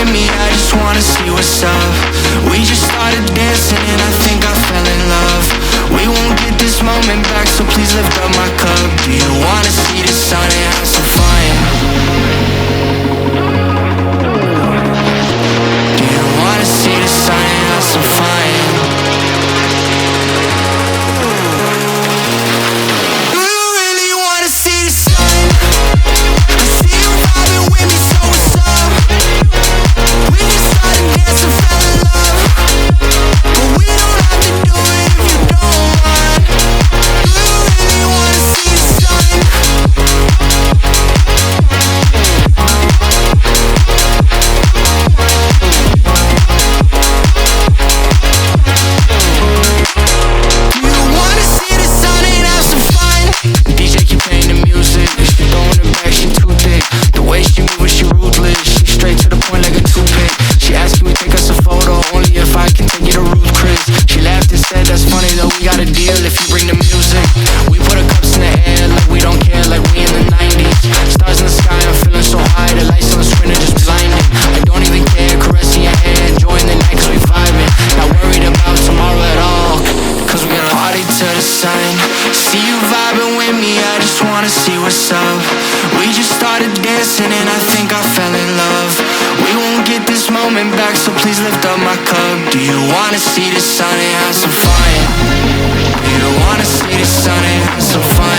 with me, I just wanna see what's up. We just started dancing and I think I fell in love. We won't get this moment back, so please lift up my cup. Do you wanna see the sun and have some fun? Do you wanna see the sun and have some fun? Do you really wanna see the sun? I see you vibing with me, so what's up? We just started dancing, fell in love, but we don't have to do it if you don't mind. Do you really wanna see the sun? Do you wanna see the sun and have some fun? DJ keep playing the music, she throwing it back, she too thick. The way she moves, she ruthless, she straight to the point like a toothpick. She asked can we take us a photo, only if I can take you to Ruth Chris. She laughed and said that's funny though, we got a deal if you bring the music. We put our cups in the air like we don't care, like we in the 90s. Stars in the sky, I'm feeling so high, the lights on the screen are just blinding. I don't even care, caressing your hair, enjoying the night cause we vibing. Not worried about tomorrow at all, cause we gonna party to the sun. See you vibing with me, I just wanna see what's up. We just started dancing and I think I fell in love. We won't get this moment back, so please lift up my cup. Do you wanna see the sun and have some fun? Do you wanna see the sun and have some fun?